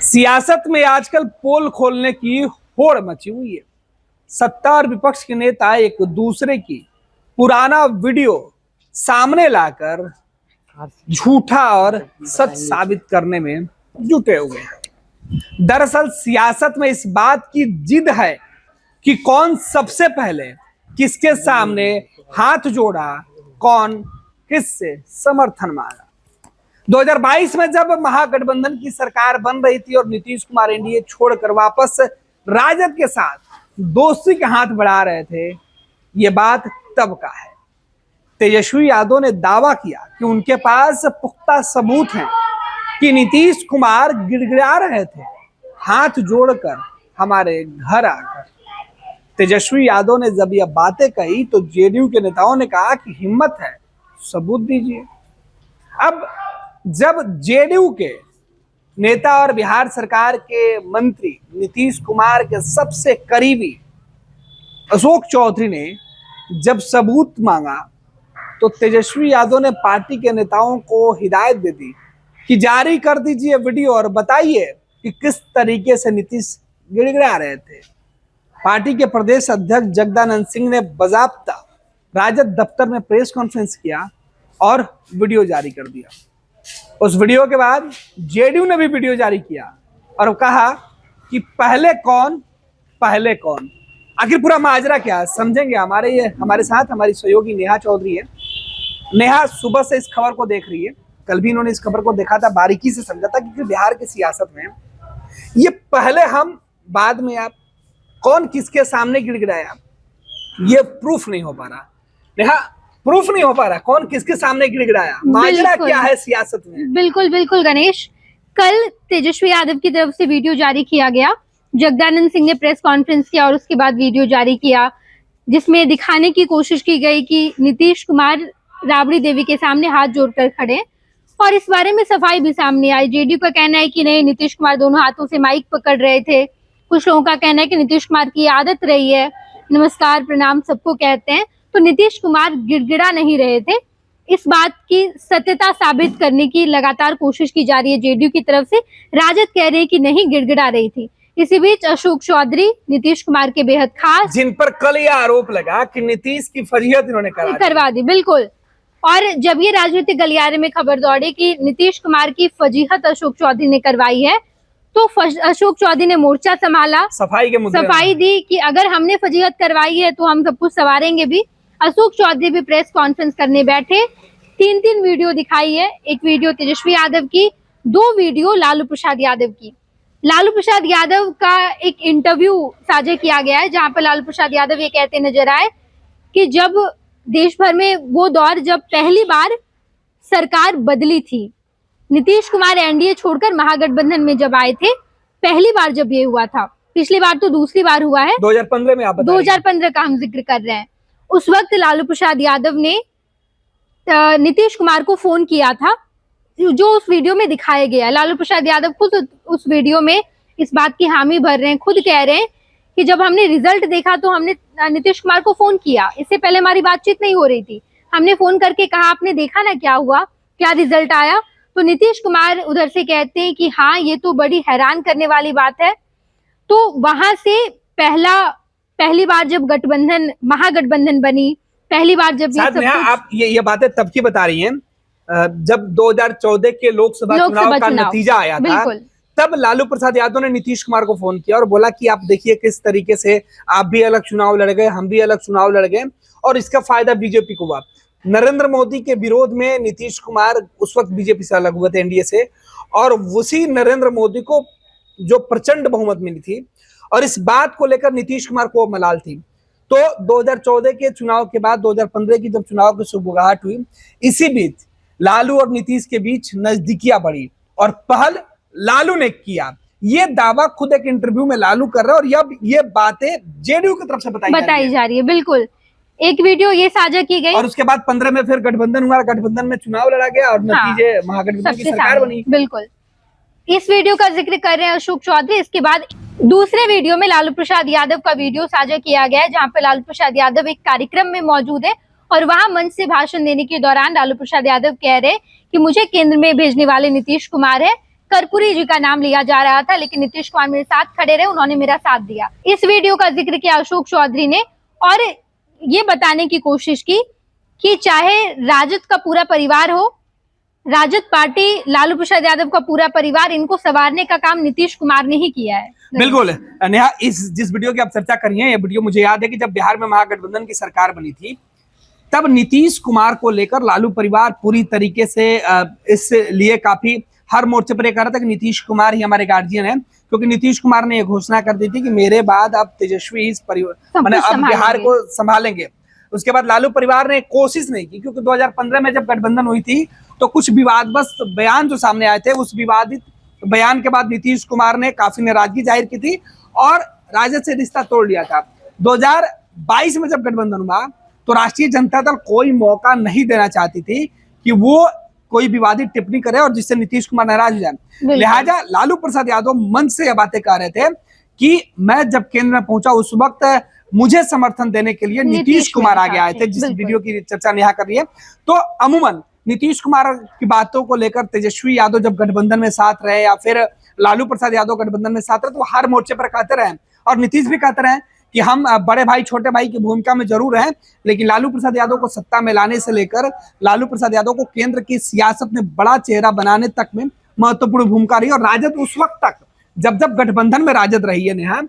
सियासत में आजकल पोल खोलने की होड़ मची हुई है। सत्ता और विपक्ष के नेता एक दूसरे की पुराना वीडियो सामने लाकर झूठा और सच साबित करने में जुटे हुए हैं। दरअसल सियासत में इस बात की जिद है कि कौन सबसे पहले किसके सामने हाथ जोड़ा, कौन किससे समर्थन मांगा। 2022 में जब महागठबंधन की सरकार बन रही थी और नीतीश कुमार एनडीए छोड़कर वापस राजद के साथ दोस्ती के हाथ बढ़ा रहे थे, ये बात तब का है। तेजस्वी यादव ने दावा किया कि उनके पास पुख्ता सबूत हैं कि नीतीश कुमार गिड़गिड़ा रहे थे हाथ जोड़कर हमारे घर आकर। तेजस्वी यादव ने जब यह बातें कही तो जेडीयू के नेताओं ने कहा कि हिम्मत है, सबूत दीजिए। अब जब जेडीयू के नेता और बिहार सरकार के मंत्री नीतीश कुमार के सबसे करीबी अशोक चौधरी ने जब सबूत मांगा तो तेजस्वी यादव ने पार्टी के नेताओं को हिदायत दे दी कि जारी कर दीजिए वीडियो और बताइए कि किस तरीके से नीतीश गिड़गिड़ा रहे थे। पार्टी के प्रदेश अध्यक्ष जगदानंद सिंह ने बाकायदा राजद दफ्तर में प्रेस कॉन्फ्रेंस किया और वीडियो जारी कर दिया। उस वीडियो के बाद जेडीयू ने भी वीडियो जारी किया और कहा कि पहले कौन। आखिर पूरा माजरा क्या है समझेंगे। हमारे साथ हमारी सहयोगी नेहा चौधरी है। नेहा सुबह से इस खबर को देख रही है, कल भी इन्होंने इस खबर को देखा था, बारीकी से समझा था कि बिहार की सियासत में ये पहले हम बाद में आप, कौन किसके सामने गिड़गिड़ाया, ये प्रूफ नहीं हो पा रहा। नेहा, प्रूफ नहीं हो पा रहा कौन किसके सामने गिड़गिड़ाया, माजरा क्या है सियासत में। बिल्कुल गणेश, कल तेजस्वी यादव की तरफ से वीडियो जारी किया गया। जगदानंद सिंह ने प्रेस कॉन्फ्रेंस किया और उसके बाद वीडियो जारी किया जिसमें दिखाने की कोशिश की गई कि नीतीश कुमार राबड़ी देवी के सामने हाथ जोड़कर खड़े और इस बारे में सफाई भी सामने आई। जेडीयू का कहना है कि नहीं, नीतीश कुमार दोनों हाथों से माइक पकड़ रहे थे। कुछ लोगों का कहना है कि नीतीश कुमार की आदत रही है, नमस्कार प्रणाम सबको कहते हैं, तो नीतीश कुमार गिड़गिड़ा नहीं रहे थे। इस बात की सत्यता साबित करने की लगातार कोशिश की जा रही है जेडीयू की तरफ से। राजद कह रहे हैं कि नहीं, गिड़गिड़ा रही थी। इसी बीच अशोक चौधरी नीतीश कुमार के बेहद खास, जिन पर कल यह आरोप लगा कि नीतीश की फजीहत इन्होंने करवा दी। बिल्कुल, और जब ये राजनीतिक गलियारे में खबर दौड़ी कि नीतीश कुमार की फजीहत अशोक चौधरी ने करवाई है, तो अशोक चौधरी ने मोर्चा संभाला, सफाई दी कि अगर हमने फजीहत करवाई है तो हम सब कुछ संवारेंगे भी। अशोक चौधरी भी प्रेस कॉन्फ्रेंस करने बैठे, 3 वीडियो दिखाई है। एक वीडियो तेजस्वी यादव की, 2 वीडियो लालू प्रसाद यादव की। लालू प्रसाद यादव का एक इंटरव्यू साझा किया गया है जहां पर लालू प्रसाद यादव ये कहते नजर आए कि जब देश भर में वो दौर जब पहली बार सरकार बदली थी, नीतीश कुमार एनडीए छोड़कर महागठबंधन में जब आए थे, पहली बार जब ये हुआ था, पिछली बार तो दूसरी बार हुआ है, 2015 में। आप 2015 का हम जिक्र कर रहे हैं। उस वक्त लालू प्रसाद यादव ने नीतीश कुमार को फोन किया था, जो उस वीडियो में दिखाया गया। लालू प्रसाद यादव खुद उस वीडियो में इस बात की हामी भर रहे हैं, खुद कह रहे हैं कि जब हमने रिजल्ट देखा तो हमने नीतीश कुमार को फोन किया। इससे पहले हमारी बातचीत नहीं हो रही थी, हमने फोन करके कहा आपने देखा ना क्या हुआ, क्या रिजल्ट आया। तो नीतीश कुमार उधर से कहते हैं कि हाँ, ये तो बड़ी हैरान करने वाली बात है। तो वहां से पहली बार जब महागठबंधन बनी, पहली बार जब आप ये बातें तब की बता रही हैं जब 2014 के लोकसभा चुनाव का नतीजा आया था, तब लालू प्रसाद यादव ने नीतीश कुमार को फोन किया और बोला कि आप देखिए किस तरीके से आप भी अलग चुनाव लड़ गए, हम भी अलग चुनाव लड़ गए और इसका फायदा बीजेपी को हुआ। नरेंद्र मोदी के विरोध में नीतीश कुमार उस वक्त बीजेपी से अलग हुए थे, एनडीए से, और उसी नरेंद्र मोदी को जो प्रचंड बहुमत मिली थी और इस बात को लेकर नीतीश कुमार को मलाल थी। तो 2014 के चुनाव के बाद 2015 की जब चुनाव की सुगबुगाहट हुई, इसी बीच लालू और नीतीश के बीच नजदीकियां बढ़ी और पहल लालू ने किया। ये दावा खुद एक इंटरव्यू में लालू कर रहे हैं और ये बातें जेडीयू की तरफ से बताई जा रही है। बिल्कुल, एक वीडियो ये साझा की गई और उसके बाद 15 में फिर गठबंधन हुआ, गठबंधन में चुनाव लड़ा गया और नतीजे महागठबंधन की सरकार बनी। बिल्कुल, इस वीडियो का जिक्र कर रहे हैं अशोक चौधरी। इसके बाद दूसरे वीडियो में लालू प्रसाद यादव का वीडियो साझा किया गया है जहां पे लालू प्रसाद यादव एक कार्यक्रम में मौजूद है और वहां मंच से भाषण देने के दौरान लालू प्रसाद यादव कह रहे कि मुझे केंद्र में भेजने वाले नीतीश कुमार है, कर्पूरी जी का नाम लिया जा रहा था, लेकिन नीतीश कुमार मेरे साथ खड़े रहे, उन्होंने मेरा साथ दिया। इस वीडियो का जिक्र किया अशोक चौधरी ने और ये बताने की कोशिश की कि चाहे राजद का पूरा परिवार हो, राजद पार्टी, लालू प्रसाद यादव का पूरा परिवार, इनको संवारने का काम नीतीश कुमार ने ही किया है। बिल्कुल नेहा, इस जिस वीडियो की आप चर्चा कर रही हैं, ये वीडियो मुझे याद है कि जब बिहार में महागठबंधन की सरकार बनी थी, तब नीतीश कुमार को लेकर लालू परिवार पूरी तरीके से इस लिए काफी हर मोर्चे पर कह रहा था कि नीतीश कुमार ही हमारे गार्जियन है, क्योंकि नीतीश कुमार ने यह घोषणा कर दी थी कि मेरे बाद अब तेजस्वी इस परिवार मैंने अब बिहार को संभालेंगे। उसके बाद लालू परिवार ने कोशिश नहीं की, क्योंकि 2015 में जब गठबंधन हुई थी तो कुछ विवादग्रस्त बयान जो सामने आए थे, उस विवादित बयान के बाद नीतीश कुमार ने काफी नाराजगी जाहिर की थी और राजद से रिश्ता तोड़ लिया था। 2022 में जब गठबंधन हुआ तो राष्ट्रीय जनता दल कोई मौका नहीं देना चाहती थी कि वो कोई विवादित टिप्पणी करे और जिससे नीतीश कुमार नाराज हो जाए। लिहाजा लालू प्रसाद यादव मंच से यह बातें कह रहे थे कि मैं जब केंद्र में पहुंचा उस वक्त मुझे समर्थन देने के लिए नीतीश कुमार आगे आए थे, जिस वीडियो की चर्चा नेहा कर रही है। तो अमूमन नीतीश कुमार की बातों को लेकर तेजस्वी यादव जब गठबंधन में साथ रहे या फिर लालू प्रसाद यादव गठबंधन में साथ रहे, तो हर मोर्चे पर कहते रहे और नीतीश भी कहते रहे कि हम बड़े भाई छोटे भाई की भूमिका में जरूर हैं, लेकिन लालू प्रसाद यादव को सत्ता में लाने से लेकर लालू प्रसाद यादव को केंद्र की सियासत में बड़ा चेहरा बनाने तक में महत्वपूर्ण भूमिका रही। और राजद उस वक्त तक जब गठबंधन में राजद रही है नेहा,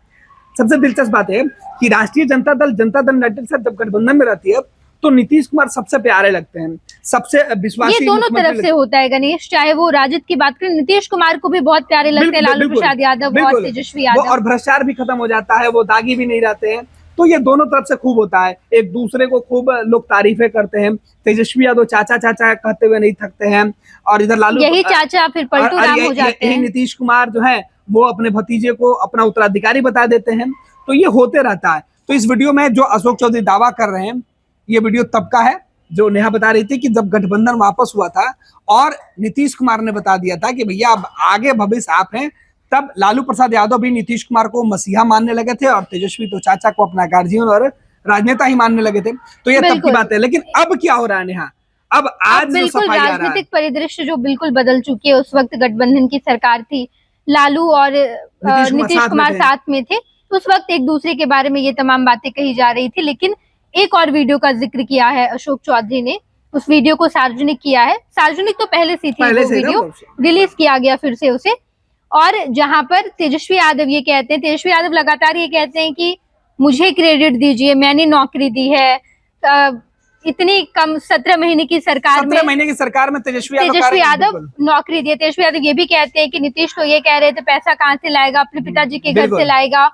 सबसे दिलचस्प बात है कि राष्ट्रीय जनता दल यूनाइटेड से जब गठबंधन में रहती है तो नीतीश कुमार सबसे प्यारे लगते हैं, सबसे विश्वासी। ये दोनों तरफ से होता है गणेश, चाहे वो राजद की बात करें, नीतीश कुमार को भी बहुत प्यारे लगते हैं लालू प्रसाद यादव और तेजस्वी यादव, और भ्रष्टाचार भी खत्म हो जाता है, वो दागी भी नहीं रहते हैं। तो ये दोनों तरफ से खूब होता है, एक दूसरे को खूब लोग तारीफें करते हैं। तेजस्वी यादव चाचा चाचा कहते हुए नहीं थकते हैं और इधर लालू यही चाचा फिर पलटू राम हो जाते हैं। नीतीश कुमार जो है वो अपने भतीजे को अपना उत्तराधिकारी बता देते हैं। तो ये होते रहता है। तो इस वीडियो में जो अशोक चौधरी दावा कर रहे हैं, ये वीडियो तब का है जो नेहा बता रही थी कि जब गठबंधन वापस हुआ था और नीतीश कुमार ने बता दिया था कि भैया अब आगे भविष्य आप हैं, तब लालू प्रसाद यादव भी नीतीश कुमार को मसीहा मानने लगे थे और तेजस्वी तो चाचा को अपना गार्जियन और राजनेता ही मानने लगे थे। तो ये तब की बात है। लेकिन अब क्या हो रहा है नेहा, अब आज बिल्कुल राजनीतिक परिदृश्य जो बिल्कुल बदल चुकी है। उस वक्त गठबंधन की सरकार थी, लालू और नीतीश कुमार साथ में थे, उस वक्त एक दूसरे के बारे में ये तमाम बातें कही जा रही थी। लेकिन एक और वीडियो का जिक्र किया है अशोक चौधरी ने, उस वीडियो को सार्वजनिक किया है। सार्वजनिक तो पहले से थी, वो वीडियो रिलीज किया गया फिर से उसे, और जहां पर तेजस्वी यादव ये कहते हैं, तेजस्वी यादव लगातार ये कहते हैं कि मुझे क्रेडिट दीजिए, मैंने नौकरी दी है, इतनी कम 17 महीने की सरकार में, 17 महीने की सरकार में तेजस्वी यादव नौकरी दी है। तेजस्वी यादव ये भी कहते हैं कि नीतीश तो ये कह रहे थे पैसा कहाँ से लाएगा, अपने पिताजी के घर से लाएगा।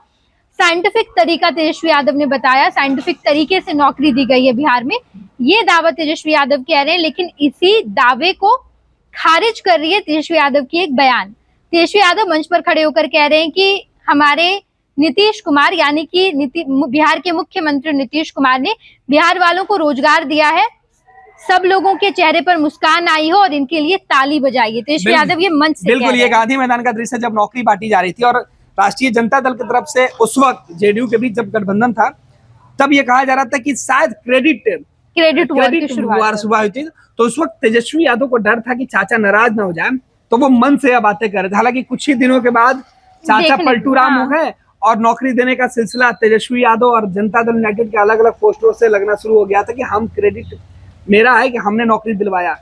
साइंटिफिक तरीका तेजस्वी यादव ने बताया, साइंटिफिक तरीके से नौकरी दी गई है बिहार में, ये दावा तेजस्वी यादव कह रहे हैं। लेकिन इसी दावे को खारिज कर रही है तेजस्वी यादव की एक बयान। तेजस्वी यादव मंच पर खड़े होकर कह रहे हैं कि हमारे नीतीश कुमार यानी कि बिहार के मुख्यमंत्री नीतीश कुमार ने बिहार वालों को रोजगार दिया है, सब लोगों के चेहरे पर मुस्कान आई हो और इनके लिए ताली बजाइए। तेजस्वी यादव ये मंच से बिल्कुल ये गांधी मैदान का दृश्य जब नौकरी बांटी जा रही थी और राष्ट्रीय जनता दल की तरफ से उस वक्त जेडीयू के बीच जब गठबंधन था, तब ये कहा जा रहा था कि शायद क्रेडिट सुबह हुई थी। तो उस वक्त तेजस्वी यादव को डर था कि चाचा नाराज ना हो जाए, तो वो मन से यह बातें कर रहे थे। हालांकि कुछ ही दिनों के बाद चाचा पलटू राम हो गए और नौकरी देने का सिलसिला तेजस्वी यादव और जनता दल यूनाइटेड के अलग अलग पोस्टरों से लगना शुरू हो गया था कि हम क्रेडिट मेरा है कि हमने नौकरी दिलवाया,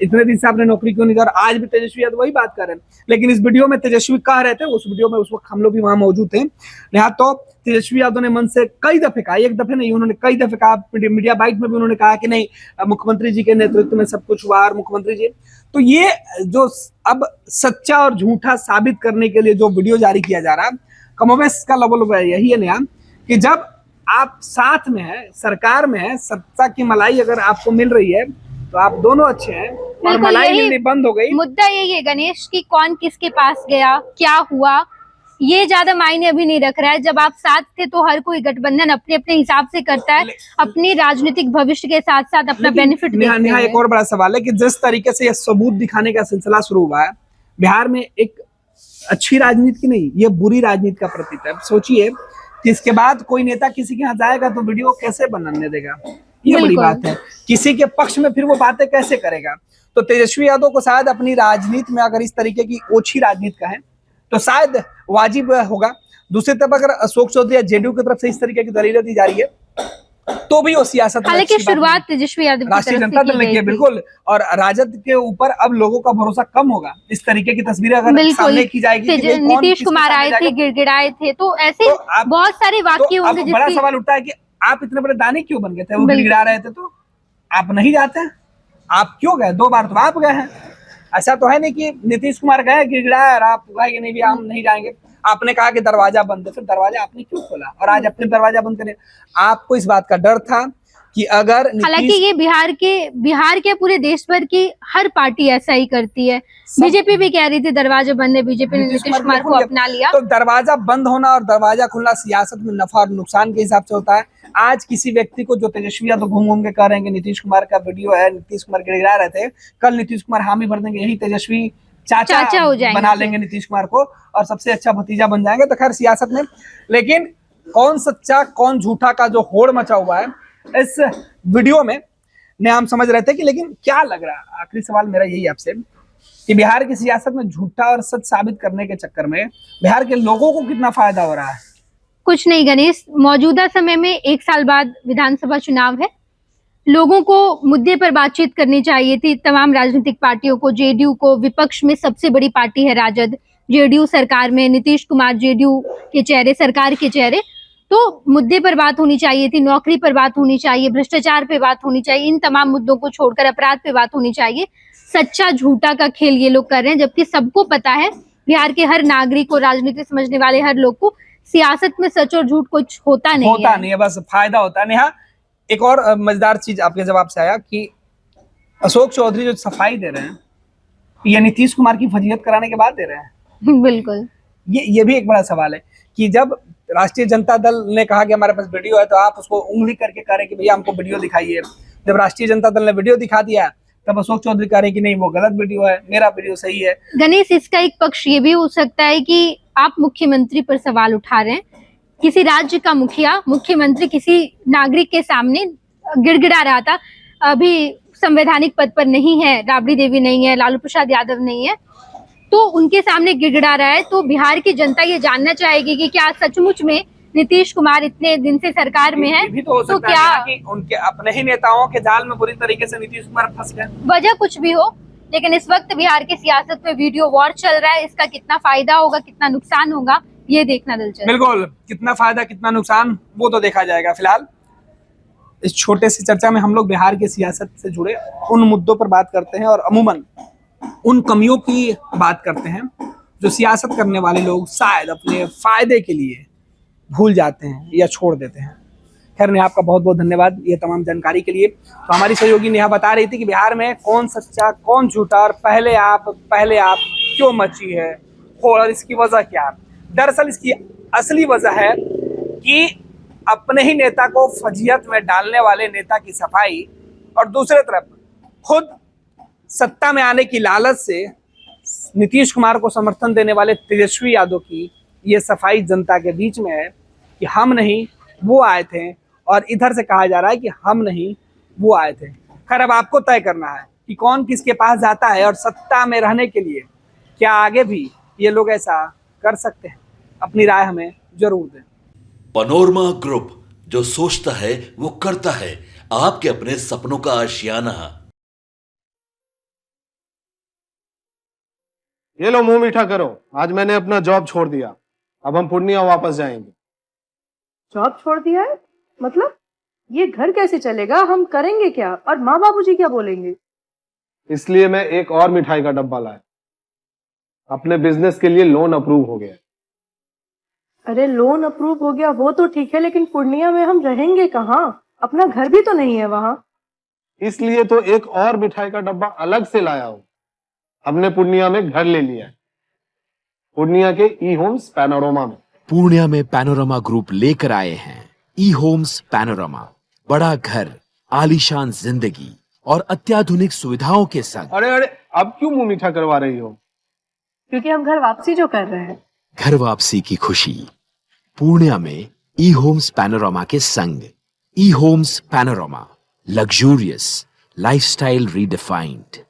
इतने दिन से आपने नौकरी क्यों नहीं दी। और आज भी तेजस्वी यादव वही बात कर रहे हैं। लेकिन इस वीडियो में तेजस्वी कह रहे थे, उस वीडियो में उस वक्त हम लोग भी वहां मौजूद थे, यहाँ तो तेजस्वी यादव ने मन से कई दफे कहा, एक दफे नहीं उन्होंने कई दफे कहा, मीडिया बाइट में भी उन्होंने कहा कि नहीं मुख्यमंत्री जी के नेतृत्व में सब कुछ हुआ और मुख्यमंत्री जी। तो ये जो अब सच्चा और झूठा साबित करने के लिए जो वीडियो जारी किया जा रहा है, कमोबेश का लेवल यही है नया कि जब आप साथ में है, सरकार में है, सत्ता की मलाई अगर आपको मिल रही है तो आप दोनों अच्छे हैं, और मलाई मिलनी बंद हो गई। मुद्दा यही है गणेश कि कौन किसके पास गया, क्या हुआ, ये ज्यादा मायने अभी नहीं रख रहा है। जब आप साथ थे तो हर कोई गठबंधन अपने अपने हिसाब से करता है, अपनी राजनीतिक भविष्य के साथ साथ अपना बेनिफिट देखते हैं। एक और बड़ा सवाल है कि जिस तरीके से यह सबूत दिखाने का सिलसिला शुरू हुआ है बिहार में, एक अच्छी राजनीति की नहीं, ये बुरी राजनीति का प्रतीक है। सोचिए कि इसके बाद कोई नेता किसी के यहाँ जाएगा तो वीडियो कैसे बनाने देगा, ये बड़ी बिल्कुल। बात है। किसी के पक्ष में फिर वो बातें कैसे करेगा? तो तेजस्वी यादव को शायद अपनी राजनीति में अगर इस तरीके की ओछी राजनीति का है तो शायद वाजिब होगा। दूसरी तरफ अगर अशोक चौधरी या जेडीयू की तरफ से इस तरीके की दलीलें दी जा रही है तो भी वो सियासत में हालांकि अच्छी बात शुरुआत नहीं। तेजस्वी यादव की राष्ट्रीय तरफ जनता से दल ने की की है, गई थी। बिल्कुल। और राजद के ऊपर अब लोगों का भरोसा कम होगा इस तरीके की तस्वीरें अगर बिल्कुल। सामने की जाएगी कि भाई कौन नीतीश किसके कुमार सामने आए जाएगा। थे, गिड़गिड़ाए थे, तो ऐसे तो आप बहुत सारे तो वाक्य अब होंगे बड़ा जिसकी सवाल उठता है कि आप इतने बड़े दानी क्यों बन गए थे? वो बिल्कुल। गिड़गिड़ा रहे थे तो आप नहीं जाते हैं? आप क्यों गए? 2 बार तो आप गए हैं। ऐसा तो है नहीं कि नीतीश कुमार गए गिड़गिड़ाया और आप गए कि नहीं भी हम नहीं जाएंगे। आपने कहा कि दरवाजा बंद है, फिर दरवाजा आपने क्यों खोला और आज अपने दरवाजा बंद करें? आपको इस बात का डर था कि अगर हालांकि ये बिहार के पूरे देश भर की हर पार्टी ऐसा ही करती है। बीजेपी भी कह रही थी दरवाजा बंद है, बीजेपी ने नीतीश कुमार को अपना लिया। तो दरवाजा बंद होना और दरवाजा खुलना सियासत में नफा और नुकसान के हिसाब से होता है। आज किसी व्यक्ति को जो तेजस्वी यादव घूम घूम के कह रहे हैं कि नीतीश कुमार का वीडियो है, नीतीश कुमार गिड़गिड़ा रहे थे, कल नीतीश कुमार हामी भर देंगे, यही तेजस्वी चाचा हो जाएंगे बना लेंगे नीतीश कुमार को और सबसे अच्छा भतीजा बन जाएंगे। तो खैर सियासत में, लेकिन कौन सच्चा कौन झूठा का जो होड़ मचा हुआ है इस वीडियो में ने हम समझ रहे थे कि, लेकिन क्या लग रहा है, आखिरी सवाल मेरा यही आपसे कि बिहार की सियासत में झूठा और सच साबित करने के चक्कर में बिहार के लोगों को कितना फायदा हो रहा है? कुछ नहीं गणेश, मौजूदा समय में 1 साल बाद विधानसभा चुनाव है। लोगों को मुद्दे पर बातचीत करनी चाहिए थी। तमाम राजनीतिक पार्टियों को, जेडीयू को, विपक्ष में सबसे बड़ी पार्टी है राजद, जेडीयू सरकार में नीतीश कुमार जेडीयू के चेहरे, सरकार के चेहरे, तो मुद्दे पर बात होनी चाहिए थी, नौकरी पर बात होनी चाहिए, भ्रष्टाचार पे बात होनी चाहिए, इन तमाम मुद्दों को छोड़कर अपराध पे बात होनी चाहिए। सच्चा झूठा का खेल ये लोग कर रहे हैं, जबकि सबको पता है, बिहार के हर नागरिक को, राजनीति समझने वाले हर लोग को, सियासत में सच और झूठ कुछ होता नहीं है, बस फायदा होता है। नेहा, एक और मजेदार चीज आपके जवाब से आया कि अशोक चौधरी जो सफाई दे रहे हैं ये नीतीश कुमार की फजीहत कराने के बाद दे रहे हैं। बिल्कुल। ये भी एक बड़ा सवाल है कि जब राष्ट्रीय जनता दल ने कहा कि हमारे पास वीडियो है तो आप उसको उंगली करके कह रहे हैं कि भैया हमको वीडियो दिखाइए। जब राष्ट्रीय जनता दल ने वीडियो दिखा दिया तब अशोक चौधरी कह रहे हैं कि नहीं वो गलत वीडियो है, मेरा वीडियो सही है। गणेश, इसका एक पक्ष ये भी हो सकता है कि आप मुख्यमंत्री पर सवाल उठा रहे हैं। किसी राज्य का मुखिया, मुख्यमंत्री किसी नागरिक के सामने गिड़गिड़ा रहा था, अभी संवैधानिक पद पर नहीं है, राबड़ी देवी नहीं है, लालू प्रसाद यादव नहीं है, तो उनके सामने गिड़गिड़ा रहा है। तो बिहार की जनता ये जानना चाहेगी कि क्या सचमुच में नीतीश कुमार इतने दिन से सरकार में है, भी तो हो सकता क्या है कि उनके अपने ही नेताओं के जाल में बुरी तरीके से नीतीश कुमार फंस गए। वजह कुछ भी हो, लेकिन इस वक्त बिहार की सियासत में वीडियो वॉर चल रहा है। इसका कितना फायदा होगा, कितना नुकसान होगा, ये देखना दिलचस्प। बिल्कुल, कितना फायदा कितना नुकसान वो तो देखा जाएगा। फिलहाल इस छोटे सी चर्चा में हम लोग बिहार की सियासत से जुड़े उन मुद्दों पर बात करते हैं और अमूमन उन कमियों की बात करते हैं जो सियासत करने वाले लोग शायद अपने फायदे के लिए भूल जाते हैं या छोड़ देते हैं। खैर नेहा, आपका बहुत बहुत धन्यवाद ये तमाम जानकारी के लिए। तो हमारी सहयोगी नेहा बता रही थी कि बिहार में कौन सच्चा कौन झूठा और पहले आप क्यों मची है और इसकी वजह क्या है। दरअसल इसकी असली वजह है कि अपने ही नेता को फजीहत में डालने वाले नेता की सफाई और दूसरे तरफ खुद सत्ता में आने की लालच से नीतीश कुमार को समर्थन देने वाले तेजस्वी यादव की ये सफाई जनता के बीच में है कि हम नहीं वो आए थे, और इधर से कहा जा रहा है कि हम नहीं वो आए थे। खैर अब आपको तय करना है कि कौन किसके पास जाता है और सत्ता में रहने के लिए क्या आगे भी ये लोग ऐसा कर सकते हैं। अपनी राय हमें जरूर दें। पैनोरमा ग्रुप, जो सोचता है वो करता है, आपके अपने सपनों का आशियाना। ये लो मुंह मीठा करो, आज मैंने अपना जॉब छोड़ दिया, अब हम पूर्णिया वापस जाएंगे। जॉब छोड़ दिया है? मतलब ये घर कैसे चलेगा, हम करेंगे क्या, और माँ बाबूजी क्या बोलेंगे? इसलिए मैं एक और मिठाई का डब्बा लाया, अपने बिजनेस के लिए लोन अप्रूव हो गया। अरे लोन अप्रूव हो गया वो तो ठीक है, लेकिन पूर्णिया में हम रहेंगे कहाँ? अपना घर भी तो नहीं है वहाँ। इसलिए तो एक और मिठाई का डब्बा अलग से लाया हूँ। हमने पूर्णिया में घर ले लिया है, पूर्णिया के ई होम्स पैनोरमा में। पूर्णिया में पैनोरमा ग्रुप लेकर आए हैं ई होम्स पैनोरमा। बड़ा घर, आलीशान जिंदगी और अत्याधुनिक सुविधाओं के संग। अरे अब क्यों मुंह मीठा करवा रही हो? क्योंकि हम घर वापसी जो कर रहे हैं। घर वापसी की खुशी पूर्णिया में ई होम्स पैनोरमा के संग। ई homes panorama, Luxurious, lifestyle redefined.